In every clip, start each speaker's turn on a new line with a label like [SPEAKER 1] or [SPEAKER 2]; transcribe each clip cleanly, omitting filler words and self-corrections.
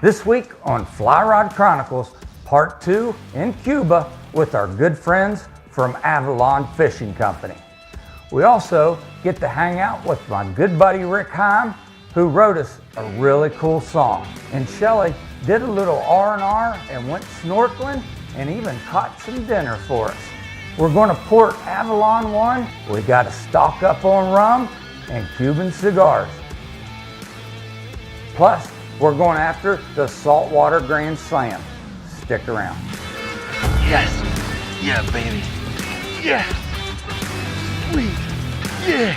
[SPEAKER 1] This week on Fly Rod Chronicles, Part 2 in Cuba with our good friends from Avalon Fishing Company. We also get to hang out with my good buddy Rick Heim, who wrote us a really cool song. And Shelly did a little R&R and went snorkeling and even caught some dinner for us. We're going to port Avalon one. We got to stock up on rum and Cuban cigars. Plus, we're going after the Saltwater Grand Slam. Stick around.
[SPEAKER 2] Yes. Yeah, baby. Yeah. Sweet. Yeah.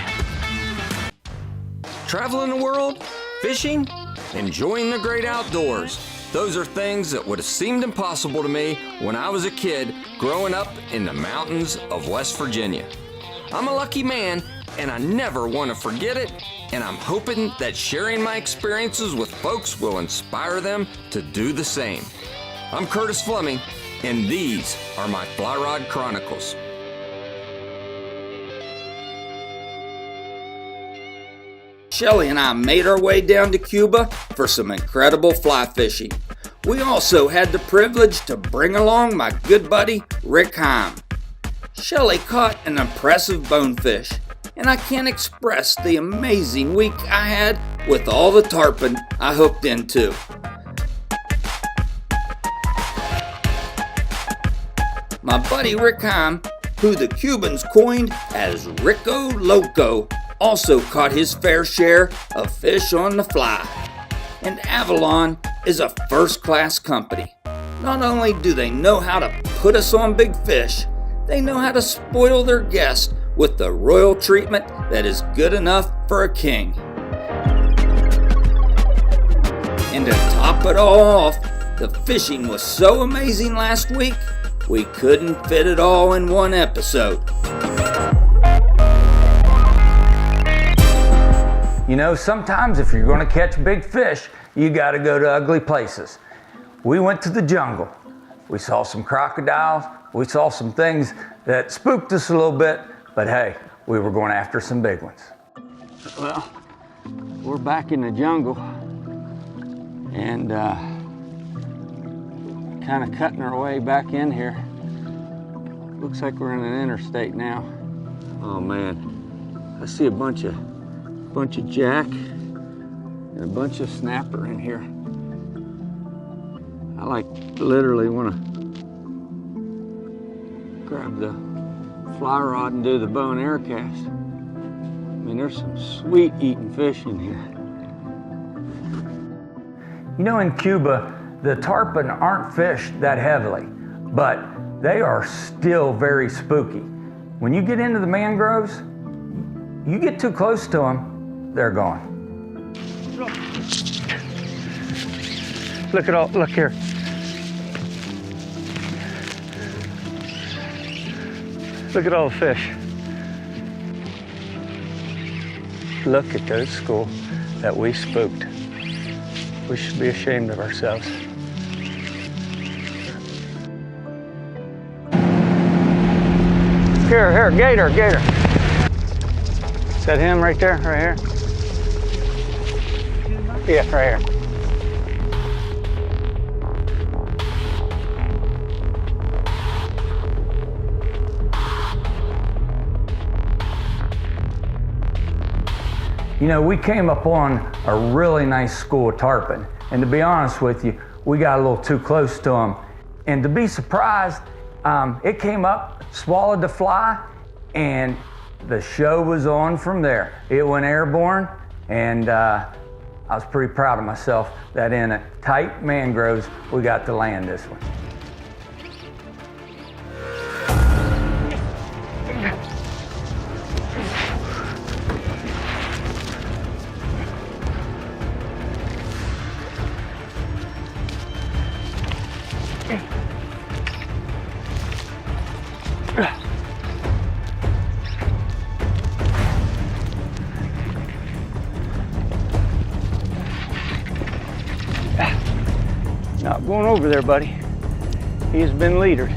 [SPEAKER 3] Traveling the world, fishing, enjoying the great outdoors. Those are things that would have seemed impossible to me when I was a kid growing up in the mountains of West Virginia. I'm a lucky man, and I never want to forget it, and I'm hoping that sharing my experiences with folks will inspire them to do the same. I'm Curtis Fleming, and these are my Fly Rod Chronicles. Shelly and I made our way down to Cuba for some incredible fly fishing. We also had the privilege to bring along my good buddy Rick Heim. Shelly caught an impressive bonefish, and I can't express the amazing week I had with all the tarpon I hooked into. My buddy Rick Heim, who the Cubans coined as Rico Loco, also caught his fair share of fish on the fly. And Avalon is a first-class company. Not only do they know how to put us on big fish, they know how to spoil their guests with the royal treatment that is good enough for a king. And to top it all off, the fishing was so amazing last week, we couldn't fit it all in one episode.
[SPEAKER 1] You know, sometimes if you're going to catch big fish, you got to go to ugly places. We went to the jungle. We saw some crocodiles. We saw some things that spooked us a little bit, but hey, we were going after some big ones. Well, we're back in the jungle and kind of cutting our way back in here. Looks like we're in an interstate now. Oh man, I see a bunch of jack and a bunch of snapper in here. I like literally want to grab the fly rod and do the bow and arrow cast. I mean, there's some sweet eating fish in here. You know, in Cuba, the tarpon aren't fished that heavily, but they are still very spooky. When you get into the mangroves, you get too close to them, they're gone. Look here. Look at all the fish. Look at those schools that we spooked. We should be ashamed of ourselves. Here, gator. Is that him right there, right here? Yeah, right here. You know, we came up on a really nice school of tarpon, and to be honest with you, we got a little too close to them. And to be surprised, it came up, swallowed the fly, and the show was on from there. It went airborne, and I was pretty proud of myself that in a tight mangroves, we got to land this one. Not going over there, buddy. He's been leadered.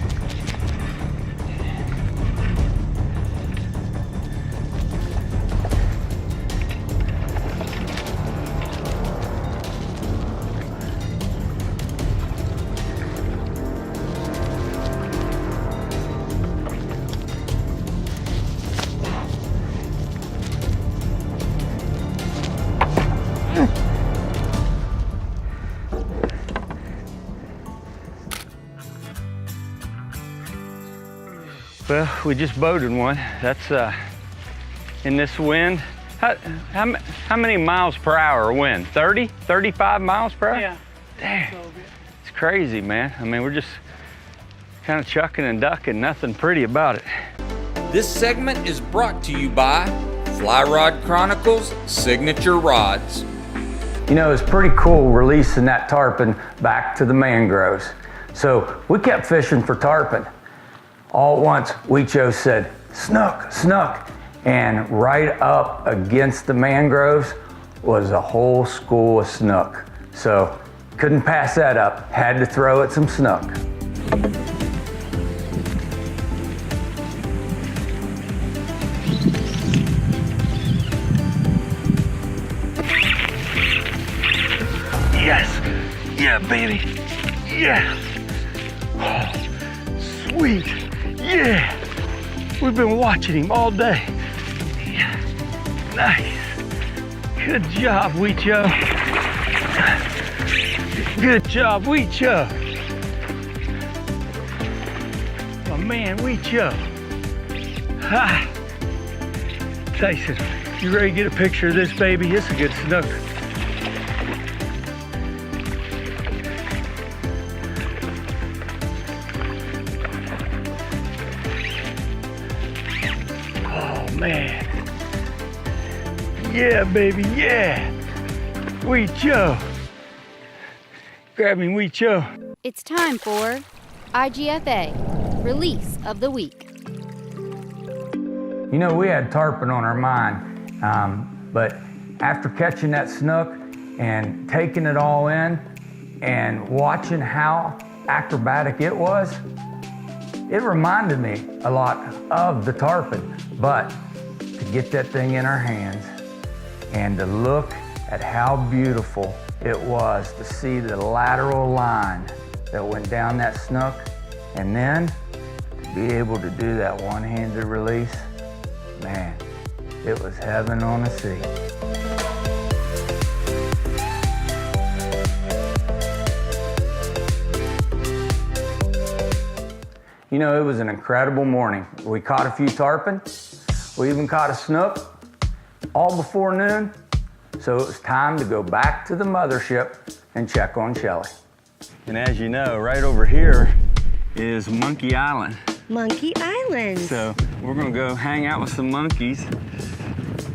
[SPEAKER 1] Well, we just boated one. That's in this wind. How many miles per hour wind? 30, 35 miles per hour?
[SPEAKER 4] Yeah.
[SPEAKER 1] Damn, it's crazy, man. I mean, we're just kind of chucking and ducking, nothing pretty about it.
[SPEAKER 3] This segment is brought to you by Fly Rod Chronicles Signature Rods.
[SPEAKER 1] You know, it's pretty cool releasing that tarpon back to the mangroves. So we kept fishing for tarpon. All at once, Weecho said, snook, snook. And right up against the mangroves was a whole school of snook. So couldn't pass that up, had to throw at some snook.
[SPEAKER 2] Yes. Yeah, baby. Yeah. Oh, sweet. Yeah. We've been watching him all day. Yeah. Nice. Good job, Weecho. Good job, Weecho. My man, Weecho. Ha. Tyson, you ready to get a picture of this baby? It's a good snook. Man. Yeah, baby, yeah. Weecho. Grab him, Weecho.
[SPEAKER 5] It's time for IGFA, Release of the Week.
[SPEAKER 1] You know, we had tarpon on our mind, but after catching that snook and taking it all in and watching how acrobatic it was, it reminded me a lot of the tarpon, but to get that thing in our hands and to look at how beautiful it was to see the lateral line that went down that snook, and then to be able to do that one-handed release, man, it was heaven on a sea. You know, it was an incredible morning. We caught a few tarpon. We even caught a snook all before noon. So it was time to go back to the mothership and check on Shelly. And as you know, right over here is Monkey Island.
[SPEAKER 6] Monkey Island.
[SPEAKER 1] So we're gonna go hang out with some monkeys,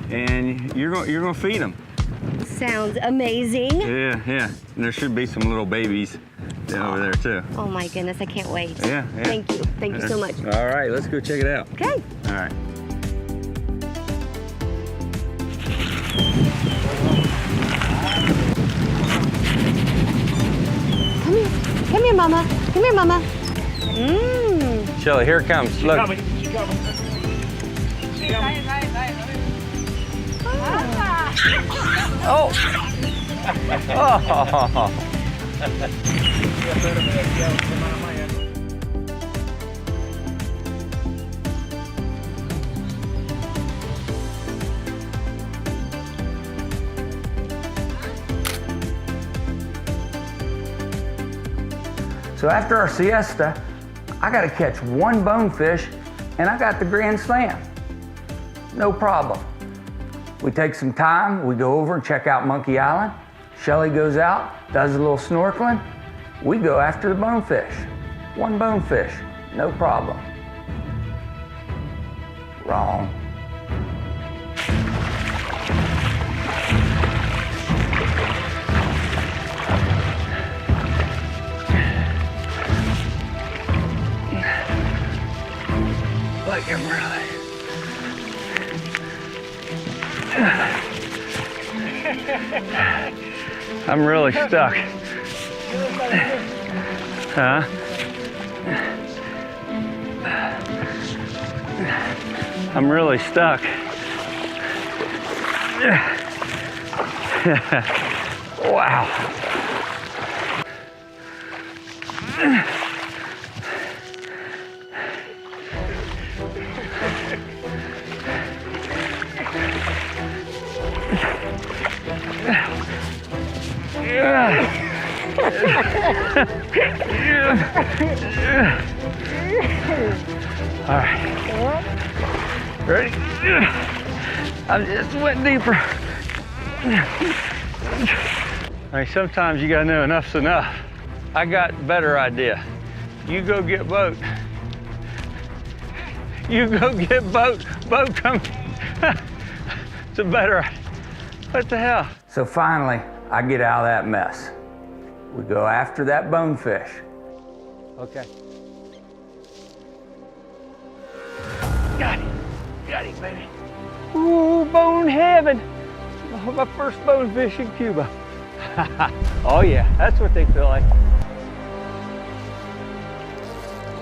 [SPEAKER 1] and you're gonna feed them.
[SPEAKER 6] Sounds amazing.
[SPEAKER 1] Yeah. And there should be some little babies over there too.
[SPEAKER 6] Oh my goodness, I can't wait.
[SPEAKER 1] Yeah.
[SPEAKER 6] Thank you. Thank you so much.
[SPEAKER 1] All right, let's go check it out.
[SPEAKER 6] Okay.
[SPEAKER 1] All right.
[SPEAKER 6] Come here, Mama. Come here, Mama.
[SPEAKER 1] Shelly, here it comes. Look. Oh. So after our siesta, I got to catch one bonefish, and I got the grand slam. No problem. We take some time, we go over and check out Monkey Island. Shelly goes out, does a little snorkeling. We go after the bonefish. One bonefish, no problem. Wrong. Like I'm really. I'm really stuck. Huh? I'm really stuck. Wow.
[SPEAKER 2] All right. Ready? I just went deeper. I mean, sometimes you gotta know enough's enough. I got a better idea. You go get boat. You go get boat. Boat come. It's a better idea. What the hell?
[SPEAKER 1] So finally, I get out of that mess. We go after that bonefish.
[SPEAKER 2] Okay. Got him. Got him, baby. Ooh, bone heaven. Oh, my first bonefish in Cuba. Oh yeah, that's what they feel like.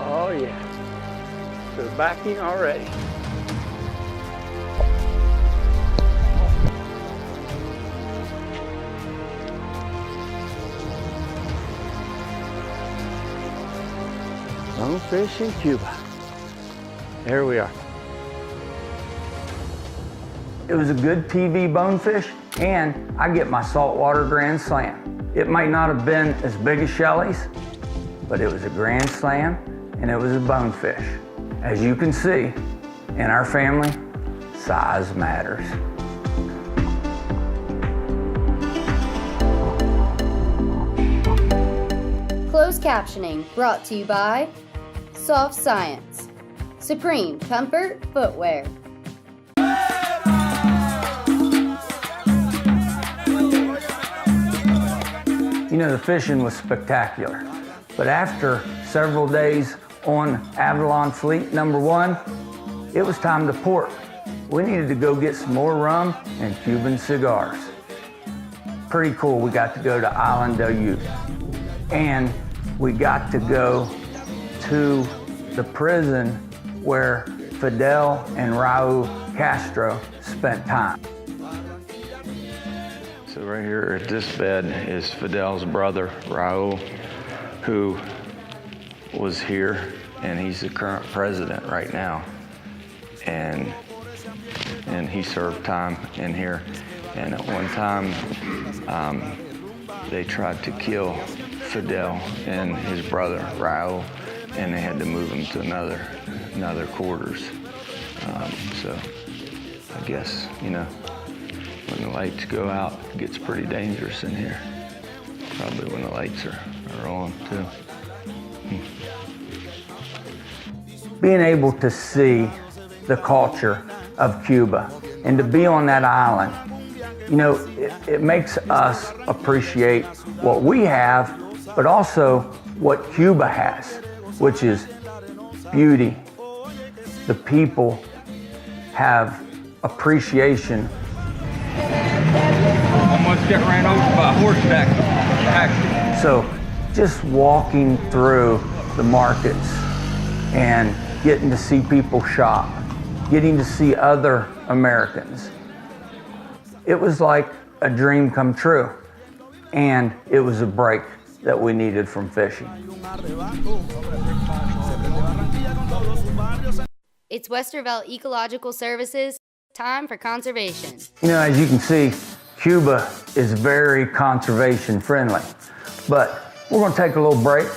[SPEAKER 2] Oh yeah. So backing already. Bonefish in Cuba. There we are.
[SPEAKER 1] It was a good TV bonefish, and I get my saltwater grand slam. It might not have been as big as Shelley's, but it was a grand slam, and it was a bonefish. As you can see, in our family, size matters.
[SPEAKER 5] Closed captioning brought to you by Soft Science, Supreme Comfort Footwear.
[SPEAKER 1] You know, the fishing was spectacular, but after several days on Avalon Fleet number 1, it was time to port. We needed to go get some more rum and Cuban cigars. Pretty cool, we got to go to Island del Ute, and we got to go to the prison where Fidel and Raul Castro spent time.
[SPEAKER 3] So right here at this bed is Fidel's brother, Raul, who was here, and he's the current president right now. And he served time in here. And at one time, they tried to kill Fidel and his brother, Raul, and they had to move him to another quarters. So I guess, you know, when the lights go out, it gets pretty dangerous in here. Probably when the lights are on too.
[SPEAKER 1] Being able to see the culture of Cuba and to be on that island, you know, it makes us appreciate what we have, but also what Cuba has, which is beauty. The people have appreciation.
[SPEAKER 2] Almost got ran over by a horseback accident.
[SPEAKER 1] So just walking through the markets and getting to see people shop, getting to see other Americans, it was like a dream come true. And it was a break that we needed from fishing.
[SPEAKER 5] It's Westervelt Ecological Services. Time for conservation.
[SPEAKER 1] You know, as you can see, Cuba is very conservation friendly. But we're going to take a little break,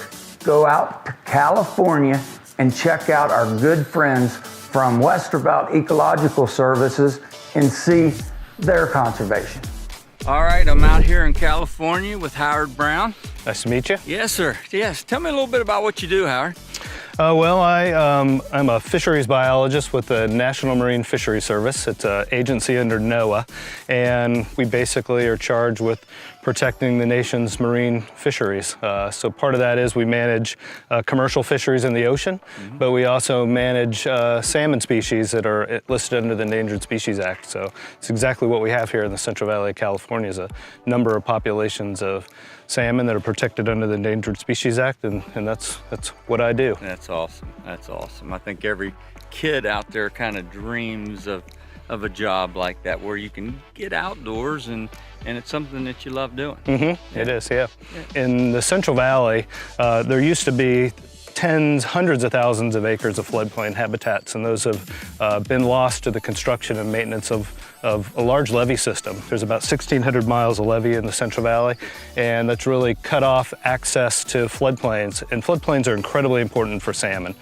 [SPEAKER 1] go out to California, and check out our good friends from Westervelt Ecological Services and see their conservation.
[SPEAKER 2] All right, I'm out here in California with Howard Brown.
[SPEAKER 4] Nice to meet you.
[SPEAKER 2] Yes, sir. Yes. Tell me a little bit about what you do, Howard.
[SPEAKER 4] Well, I'm a fisheries biologist with the National Marine Fisheries Service. It's an agency under NOAA, and we basically are charged with protecting the nation's marine fisheries. So part of that is we manage commercial fisheries in the ocean, but we also manage salmon species that are listed under the Endangered Species Act. So it's exactly what we have here in the Central Valley of California, is a number of populations of salmon that are protected under the Endangered Species Act, and that's what I do.
[SPEAKER 2] That's awesome. That's awesome. I think every kid out there kind of dreams of a job like that, where you can get outdoors and it's something that you love doing.
[SPEAKER 4] Mm-hmm. It is, yeah. In the Central Valley, there used to be tens, hundreds of thousands of acres of floodplain habitats, and those have been lost to the construction and maintenance of of a large levee system. There's about 1,600 miles of levee in the Central Valley, and that's really cut off access to floodplains. And floodplains are incredibly important for salmon.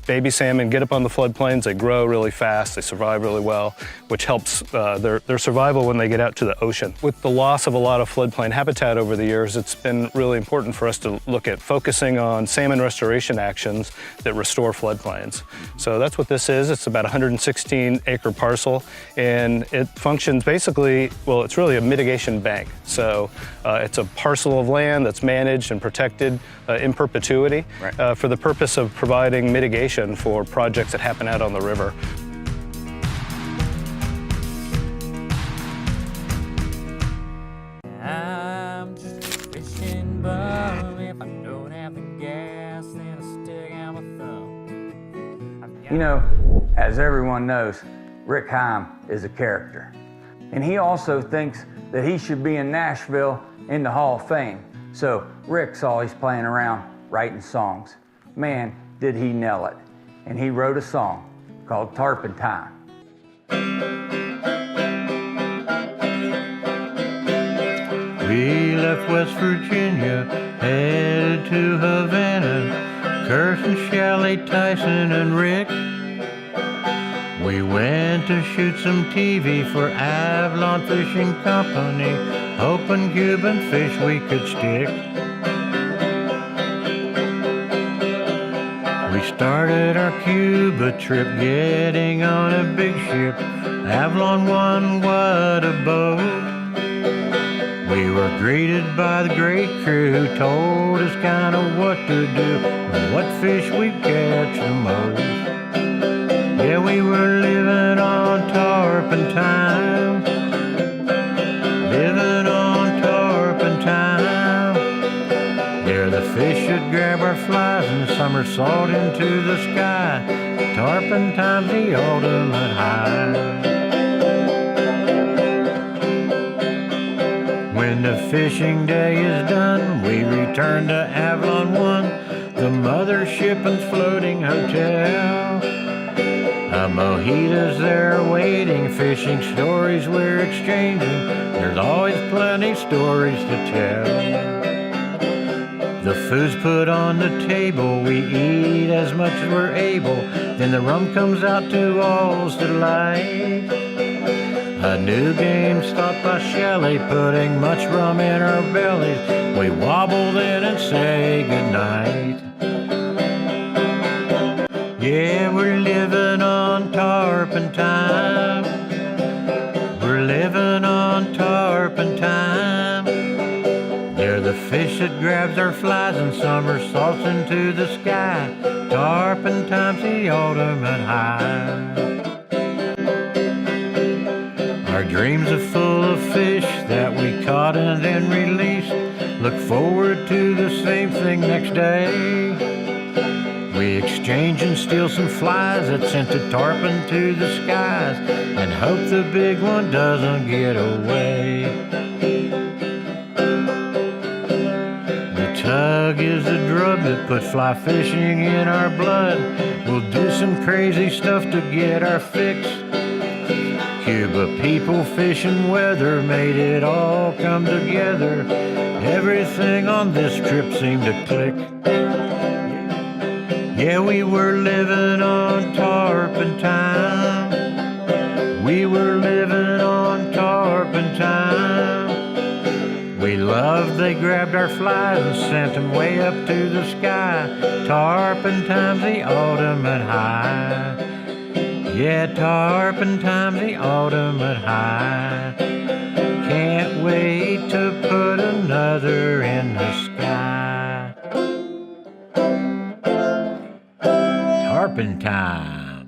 [SPEAKER 4] Baby salmon get up on the floodplains, they grow really fast, they survive really well, which helps their survival when they get out to the ocean. With the loss of a lot of floodplain habitat over the years, it's been really important for us to look at focusing on salmon restoration actions that restore floodplains. So that's what this is. It's about a 116-acre parcel, and it functions basically, well, it's really a mitigation bank. So it's a parcel of land that's managed and protected in perpetuity for the purpose of providing mitigation for projects that happen out on the river.
[SPEAKER 7] I'm just a fishing bum. If I don't have the gas, then I stick out my thumb.
[SPEAKER 1] You know, as everyone knows, Rick Heim is a character. And he also thinks that he should be in Nashville in the Hall of Fame. So Rick's always playing around writing songs. Man, did he nail it. And he wrote a song called Tarpon Time.
[SPEAKER 8] We left West Virginia, headed to Havana, cursing Shelley, Tyson, and Rick. We went to shoot some TV for Avalon Fishing Company, hoping Cuban fish we could stick. We started our Cuba trip, getting on a big ship, Avalon One, what a boat. We were greeted by the great crew who told us kind of what to do and what fish we'd catch the most. Yeah, we were living on tarpon time, living on tarpon time. Yeah, the fish should grab our flies and somersault into the sky. Tarpon time's the ultimate high. When the fishing day is done, we return to Avalon One, the mothership and floating hotel. A mojito's there waiting, fishing stories we're exchanging. There's always plenty stories to tell. The food's put on the table, we eat as much as we're able. Then the rum comes out to all's delight. A new game's taught by Shelley, putting much rum in our bellies. We wobble then and say goodnight. Yeah, we're living on tarpon time. We're living on tarpon time. They're the fish that grabs our flies and somersaults into the sky. Tarpon time's the ultimate high. Our dreams are full of fish that we caught and then released. Look forward to the same thing next day. We exchange and steal some flies that sent a tarpon to the skies and hope the big one doesn't get away. The tug is the drug that put fly fishing in our blood. We'll do some crazy stuff to get our fix. Cuba people, fish, and weather made it all come together. Everything on this trip seemed to click. Yeah, we were living on tarpon time. We were living on tarpon time. We loved they grabbed our flies and sent them way up to the sky. Tarpon time's the ultimate high. Yeah, tarpon time's the ultimate high. Can't wait to put another in the sky. Tarpon time.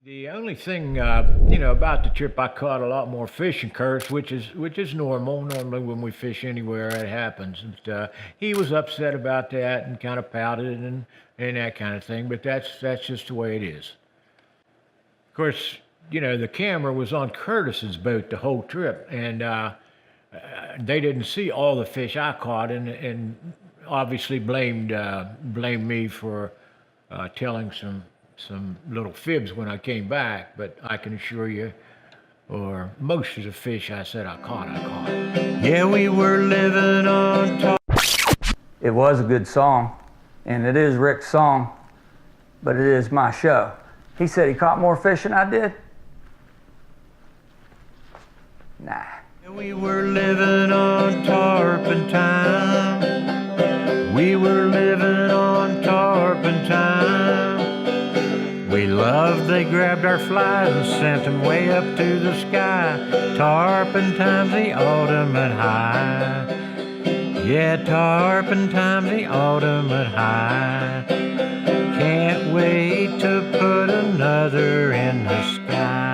[SPEAKER 8] The only thing, about the trip, I caught a lot more fish and curse, which is normal. Normally, when we fish anywhere, it happens. But, he was upset about that and kind of pouted and that kind of thing. But that's just the way it is. Of course, the camera was on Curtis's boat the whole trip, and they didn't see all the fish I caught, and obviously blamed me for telling some some little fibs when I came back, but I can assure you, or most of the fish I said I caught. Yeah, we were living on top.
[SPEAKER 1] It was a good song, and it is Rick's song, but it is my show. He said he caught more fish than I did. Nah.
[SPEAKER 8] We were living on tarpon time. We were living on tarpon time. We loved they grabbed our flies and sent them way up to the sky. Tarpon time's the ultimate high. Yeah, tarpon time's the ultimate high. Can't wait to put another in the sky.